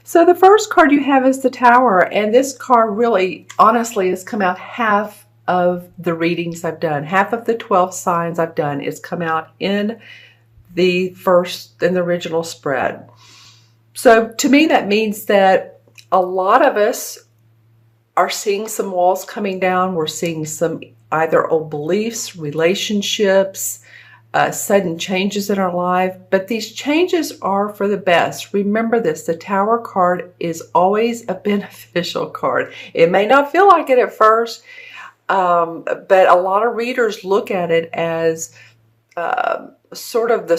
So the first card you have is the Tower, and this card really, honestly, has come out half of the readings I've done. Half of the 12 signs I've done is come out in the original spread. So to me, that means that a lot of us are seeing some walls coming down. We're seeing some either old beliefs, relationships, sudden changes in our life, but these changes are for the best. Remember this, the Tower card is always a beneficial card. It may not feel like it at first, but a lot of readers look at it as sort of the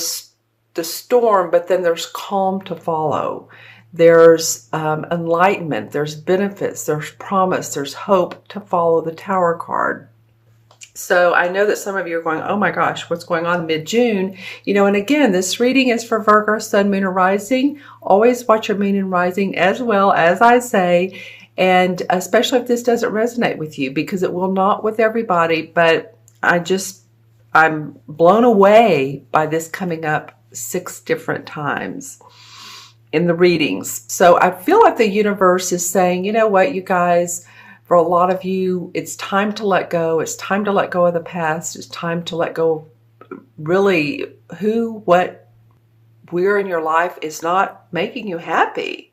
storm, but then there's calm to follow. There's enlightenment, there's benefits, there's promise, there's hope to follow the Tower card. So I know that some of you are going, oh my gosh, what's going on mid-June? You know, and again, this reading is for Virgo, Sun, Moon, or Rising. Always watch your Moon and Rising as well, as I say, and especially if this doesn't resonate with you, because it will not with everybody, but I'm blown away by this coming up 6 different times in the readings. So I feel like the universe is saying, you know what, you guys, for a lot of you, it's time to let go. It's time to let go of the past. It's time to let go of really what, where in your life is not making you happy.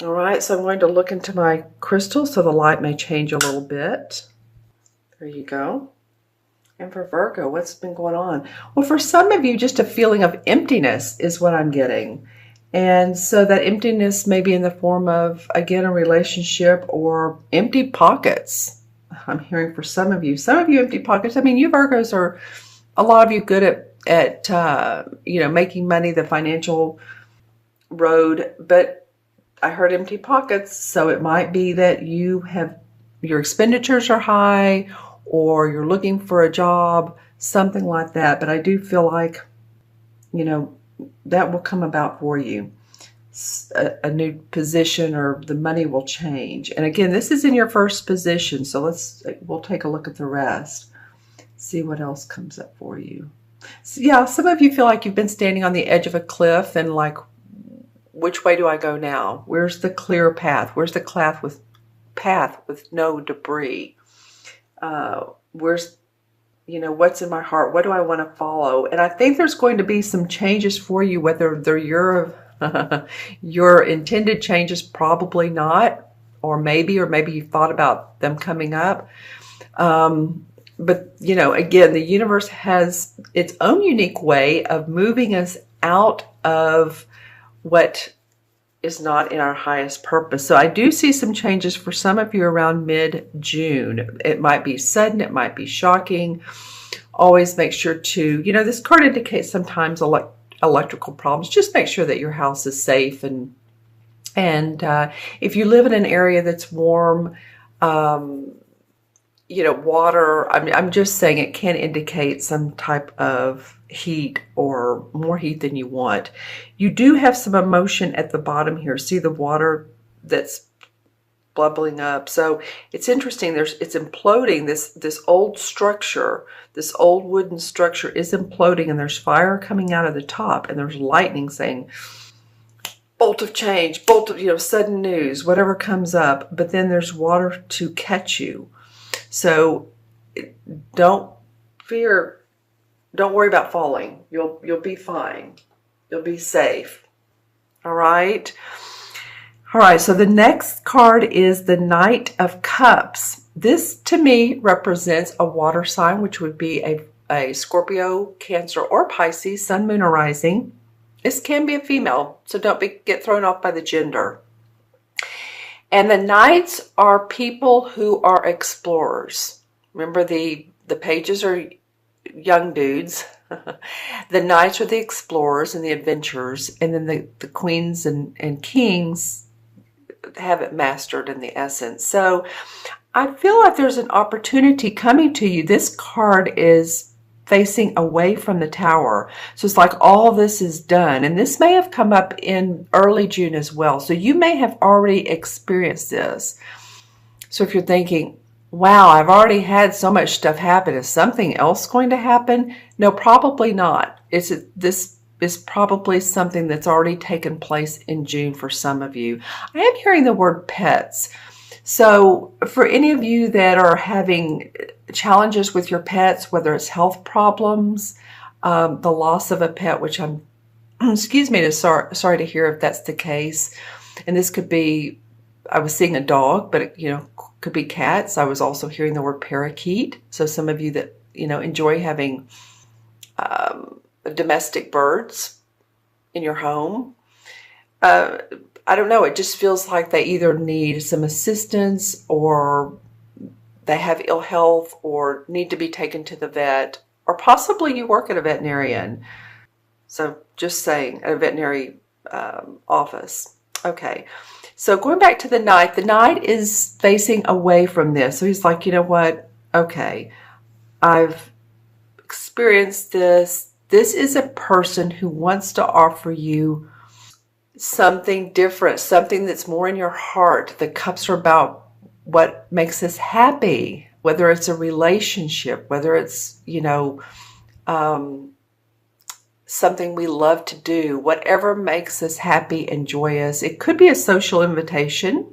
All right, so I'm going to look into my crystal so the light may change a little bit. There you go. And for Virgo, what's been going on? Well, for some of you, just a feeling of emptiness is what I'm getting. And so that emptiness may be in the form of, again, a relationship or empty pockets. I'm hearing for some of you empty pockets. I mean, you Virgos are, a lot of you good at making money, the financial road, but I heard empty pockets. So it might be that your expenditures are high, or you're looking for a job, something like that. But I do feel like, that will come about for you. A new position, or the money will change. And again, this is in your first position. So we'll take a look at the rest. See what else comes up for you. So yeah, some of you feel like you've been standing on the edge of a cliff and like, which way do I go now? Where's the clear path? Where's the path with no debris? Where's what's in my heart? What do I want to follow? And I think there's going to be some changes for you, whether they're your intended changes, probably not, or maybe you thought about them coming up. But again, the universe has its own unique way of moving us out of what is not in our highest purpose. So I do see some changes for some of you around mid-June. It might be sudden, it might be shocking. Always make sure to, this card indicates sometimes electrical problems. Just make sure that your house is safe. And if you live in an area that's warm, water, I'm just saying it can indicate some type of heat or more heat than you want. You do have some emotion at the bottom here. See the water that's bubbling up. So it's interesting. It's imploding. This old structure, this old wooden structure is imploding, and there's fire coming out of the top, and there's lightning saying, bolt of change, bolt of, sudden news, whatever comes up. But then there's water to catch you. So don't fear. Don't worry about falling. You'll be fine. You'll be safe. All right. All right. So the next card is the Knight of Cups. This to me represents a water sign, which would be a Scorpio, Cancer, or Pisces, Sun, Moon, or Rising. This can be a female, so don't get thrown off by the gender. And the Knights are people who are explorers. Remember, the pages are young dudes. The Knights are the explorers and the adventurers, and then the queens and kings have it mastered in the essence. So I feel like there's an opportunity coming to you. This card is facing away from the Tower. So it's like all this is done. And this may have come up in early June as well. So you may have already experienced this. So if you're thinking, wow, I've already had so much stuff happen, is something else going to happen? No, probably not. This is probably something that's already taken place in June for some of you. I am hearing the word pets. So for any of you that are having challenges with your pets, whether it's health problems, the loss of a pet, which I'm, excuse me, sorry to hear if that's the case. And this could be, I was seeing a dog, but it, could be cats. I was also hearing the word parakeet. So some of you that, enjoy having domestic birds in your home. I don't know. It just feels like they either need some assistance or they have ill health or need to be taken to the vet, or possibly you work at a veterinarian. So just saying, at a veterinary office. Okay. So going back to the Knight is facing away from this. So he's like, you know what? Okay, I've experienced this. This is a person who wants to offer you something different, something that's more in your heart. The cups are about what makes us happy, whether it's a relationship, whether it's, something we love to do, whatever makes us happy and joyous. It could be a social invitation.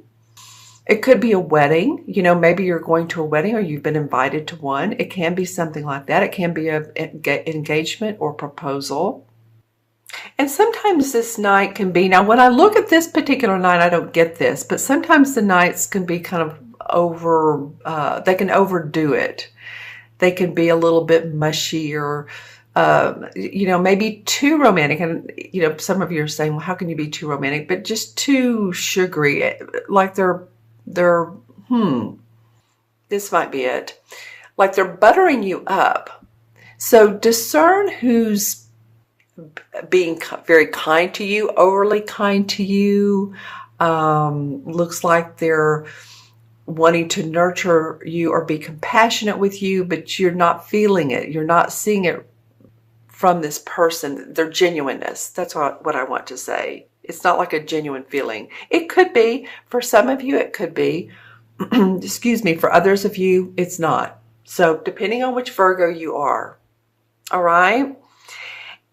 It could be a wedding. Maybe you're going to a wedding or you've been invited to one. It can be something like that. It can be an engagement or proposal. And sometimes this Knight can be, now when I look at this particular Knight, I don't get this, but sometimes the Knights can be kind of they can overdo it. They can be a little bit mushy or, maybe too romantic. And, some of you are saying, well, how can you be too romantic? But just too sugary, like this might be it. Like they're buttering you up. So discern who's being very kind to you, overly kind to you. Looks like they're wanting to nurture you or be compassionate with you, but you're not feeling it. You're not seeing it from this person, their genuineness. That's what I want to say. It's not like a genuine feeling. It could be. For some of you, it could be. Excuse me. For others of you, it's not. So depending on which Virgo you are. All right.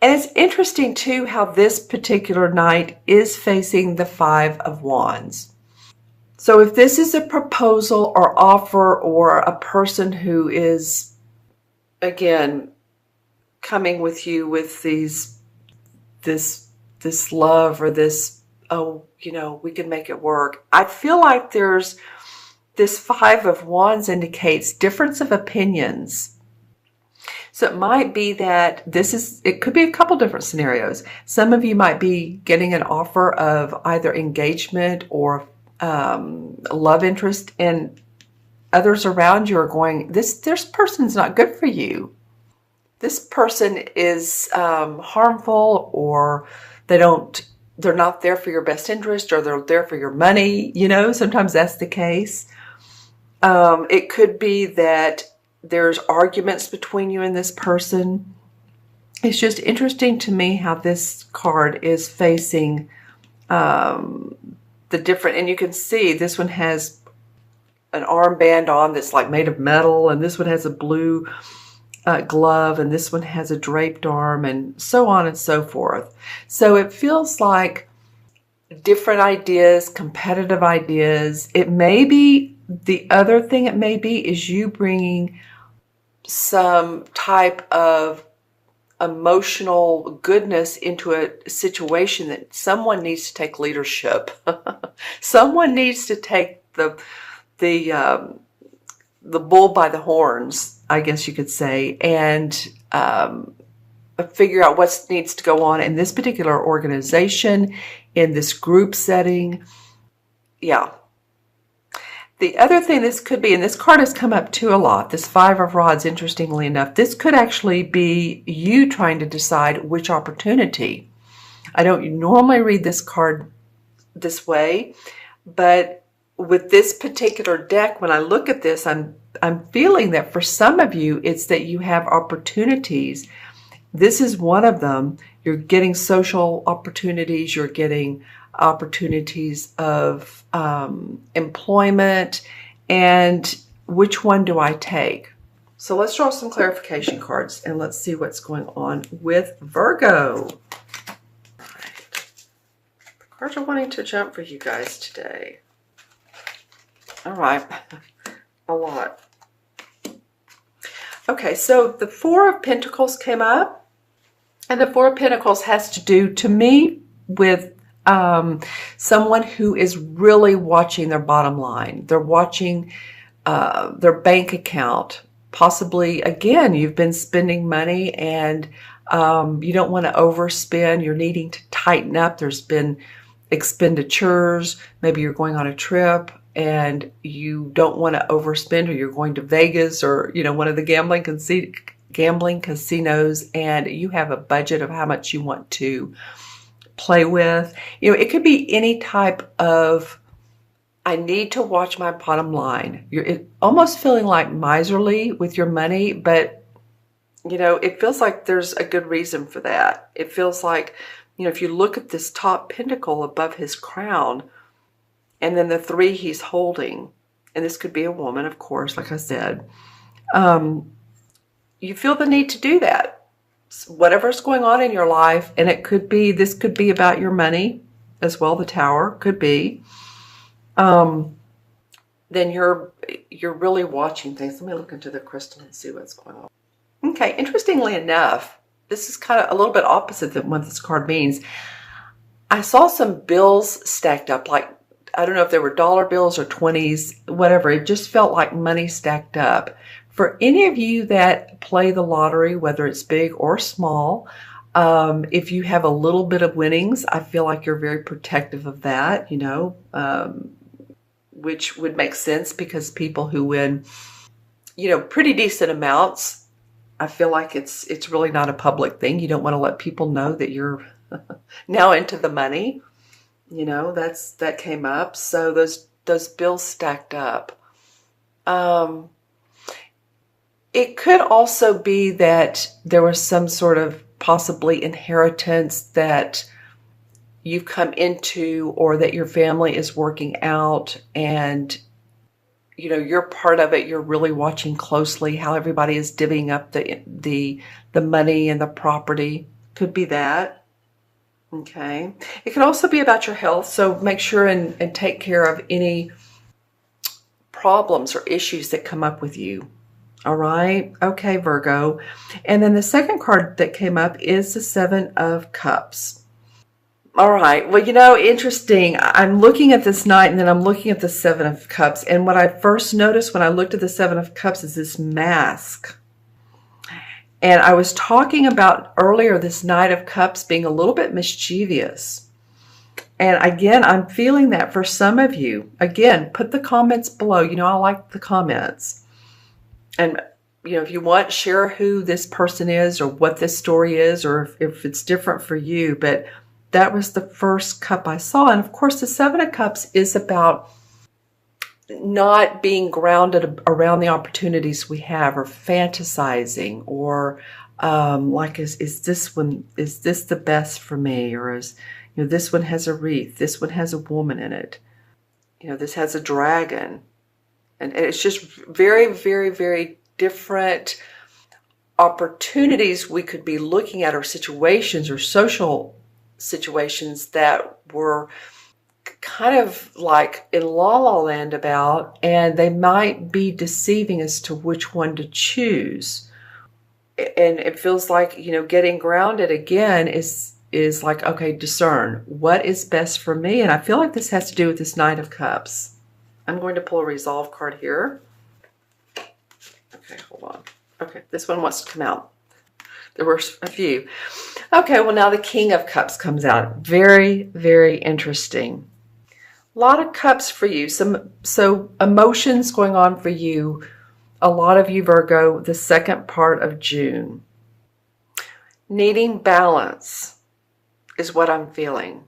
And it's interesting too how this particular Knight is facing the Five of Wands. So if this is a proposal or offer or a person who is, again, coming with you with this love or this, we can make it work. I feel like there's this Five of Wands indicates difference of opinions. So it might be that it could be a couple different scenarios. Some of you might be getting an offer of either engagement or love interest, and others around you are going, this person's not good for you. This person is harmful, or they're not there for your best interest, or they're there for your money. Sometimes that's the case. It could be that there's arguments between you and this person. It's just interesting to me how this card is facing the different, and you can see this one has an armband on that's like made of metal, and this one has a blue glove, and this one has a draped arm, and so on and so forth. So it feels like different ideas, competitive ideas. It may be, the other thing it may be is you bringing some type of emotional goodness into a situation that someone needs to take leadership. Someone needs to take the bull by the horns, I guess you could say, and figure out what needs to go on in this particular organization, in this group setting. Yeah. The other thing this could be, and this card has come up too a lot, this Five of Rods, interestingly enough, this could actually be you trying to decide which opportunity. I don't normally read this card this way, but with this particular deck, when I look at this, I'm feeling that for some of you, it's that you have opportunities. This is one of them. You're getting social opportunities. You're getting opportunities of employment. And which one do I take? So let's draw some clarification cards and let's see what's going on with Virgo. Cards are wanting to jump for you guys today. All right. A lot. Okay, so the Four of Pentacles came up. And the Four of Pentacles has to do, to me, with someone who is really watching their bottom line. They're watching their bank account. Possibly, again, you've been spending money and you don't want to overspend. You're needing to tighten up. There's been expenditures. Maybe you're going on a trip and you don't want to overspend, or you're going to Vegas or, you know, one of the gambling casinos, and you have a budget of how much you want to play with. You know, it could be any type of, I need to watch my bottom line. You're almost feeling like miserly with your money, but, you know, it feels like there's a good reason for that. It feels like, you know, if you look at this top pentacle above his crown, and then the three he's holding, and this could be a woman, of course, like I said, you feel the need to do that. Whatever's going on in your life, and it could be, this could be about your money as well, the Tower could be, then you're really watching things. Let me look into the crystal and see what's going on. Okay, interestingly enough, this is kind of a little bit opposite than what this card means. I saw some bills stacked up, like, I don't know if they were dollar bills or 20s, whatever. It just felt like money stacked up. For any of you that play the lottery, whether it's big or small, if you have a little bit of winnings, I feel like you're very protective of that, you know, which would make sense because people who win, you know, pretty decent amounts, I feel like it's really not a public thing. You don't want to let people know that you're now into the money. You know, that came up. So those bills stacked up. It could also be that there was some sort of possibly inheritance that you've come into, or that your family is working out, and, you know, you're part of it. You're really watching closely how everybody is divvying up the money and the property. Could be that. Okay. It can also be about your health. So make sure and take care of any problems or issues that come up with you. All right. Okay, Virgo. And then the second card that came up is the Seven of Cups. All right. Well, you know, interesting. I'm looking at this Knight, and then I'm looking at the Seven of Cups. And what I first noticed when I looked at the Seven of Cups is this mask. And I was talking about earlier this Knight of Cups being a little bit mischievous. And again, I'm feeling that for some of you. Again, put the comments below. You know, I like the comments. And, you know, if you want, share who this person is or what this story is, or if it's different for you. But that was the first cup I saw. And of course, the Seven of Cups is about not being grounded around the opportunities we have, or fantasizing, or like, is this the best for me? Or is, you know, this one has a wreath, this one has a woman in it, you know, this has a dragon. And it's just very, very, very different opportunities we could be looking at, or situations or social situations that were kind of like in La La Land about, and they might be deceiving as to which one to choose. And it feels like, you know, getting grounded again is like, okay, discern what is best for me. And I feel like this has to do with this Knight of Cups. I'm going to pull a Resolve card here. Okay, hold on. Okay, this one wants to come out. There were a few. Okay, well, now the King of Cups comes out. Very, very interesting. A lot of cups for you. So emotions going on for you. A lot of you, Virgo, the second part of June. Needing balance is what I'm feeling.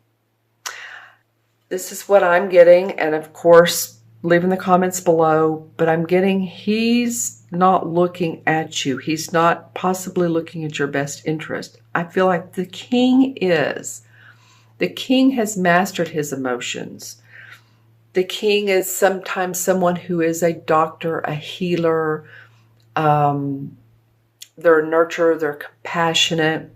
This is what I'm getting. And of course, leave in the comments below. But I'm getting, he's not looking at you. He's not possibly looking at your best interest. I feel like the King is. The King has mastered his emotions. The King is sometimes someone who is a doctor, a healer. They're a nurturer, they're compassionate.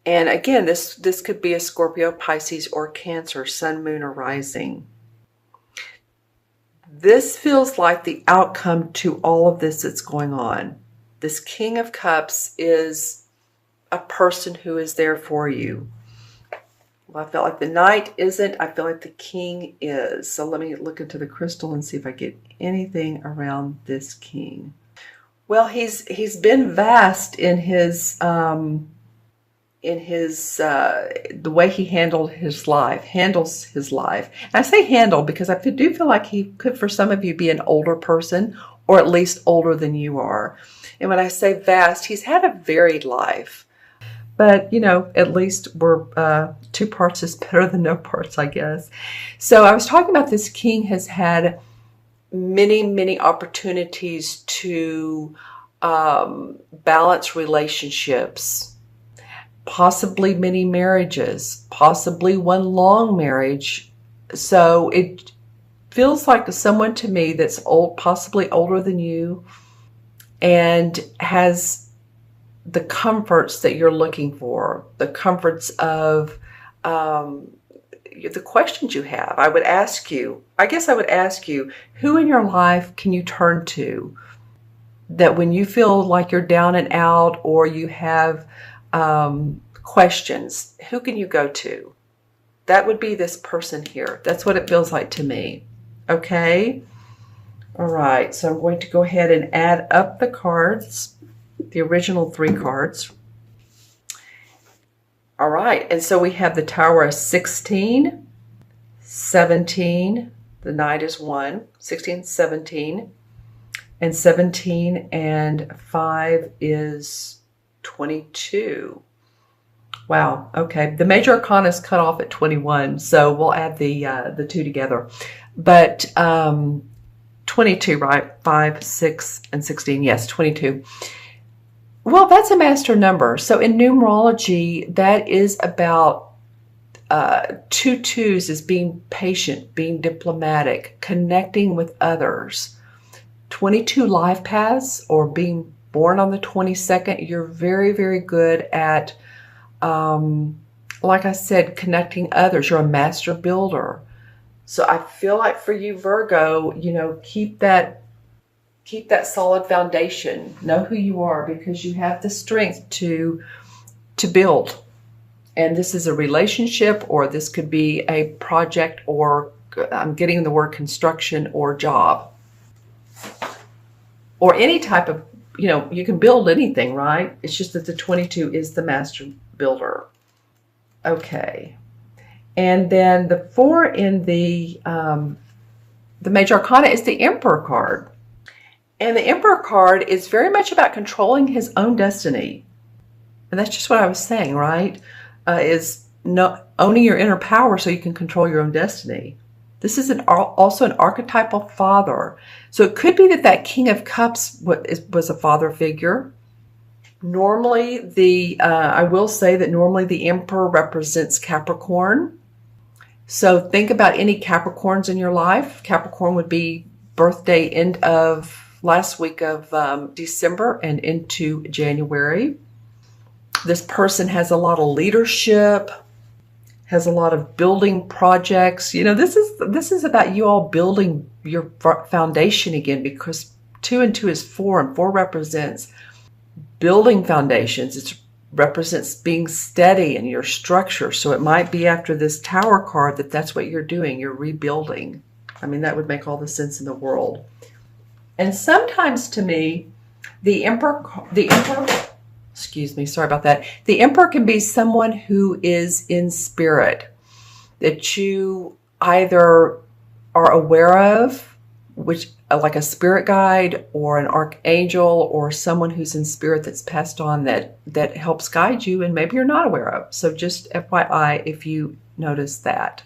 And again, this could be a Scorpio, Pisces, or Cancer, sun, moon, or rising. This feels like the outcome to all of this that's going on. This King of Cups is a person who is there for you. Well, I felt like the Knight isn't. I feel like the King is. So let me look into the crystal and see if I get anything around this King. Well, he's been vast in his the way he handles his life. And I say handle because I do feel like he could, for some of you, be an older person, or at least older than you are. And when I say vast, he's had a varied life. But, you know, at least we're 2 parts is better than no parts, I guess. So I was talking about this King has had many opportunities to balance relationships, possibly many marriages, possibly one long marriage. So it feels like someone to me that's old, possibly older than you, and has the comforts that you're looking for, the comforts of the questions you have. I guess I would ask you, who in your life can you turn to that when you feel like you're down and out, or you have questions, who can you go to? That would be this person here. That's what it feels like to me. Okay? All right, so I'm going to go ahead and add up the cards, the original 3 cards. All right, and so we have the Tower of 16, 17, the Knight is 1, 16, 17, and 17 and 5 is 22. Wow, okay. The major arcana is cut off at 21, so we'll add the 2 together. But 22, right? 5, 6, and 16. Yes, 22. Well, that's a master number. So in numerology, that is about 2 twos is being patient, being diplomatic, connecting with others. 22 life paths, or being born on the 22nd, you're very good at, like I said, connecting others. You're a master builder. So I feel like for you, Virgo, you know, keep that solid foundation. Know who you are, because you have the strength to build. And this is a relationship, or this could be a project, or I'm getting the word construction, or job, or any type of, you know, you can build anything, right? It's just that the 22 is the master builder. Okay. And then the 4 in the major arcana is the Emperor card. And the Emperor card is very much about controlling his own destiny. And that's just what I was saying, right? Is owning your inner power so you can control your own destiny. This is also an archetypal father. So it could be that King of Cups was a father figure. Normally, I will say that normally the Emperor represents Capricorn. So think about any Capricorns in your life. Capricorn would be birthday end of last week of December and into January. This person has a lot of leadership, has a lot of building projects. You know, this is about you all building your foundation again, because 2 and 2 is 4, and 4 represents building foundations. It represents being steady in your structure. So it might be after this Tower card that's what you're doing. You're rebuilding. I mean, that would make all the sense in the world. And sometimes to me, the Emperor, excuse me, sorry about that. The Emperor can be someone who is in spirit, that you either are aware of, which like a spirit guide or an archangel or someone who's in spirit that's passed on that helps guide you, and maybe you're not aware of. So just FYI if you notice that.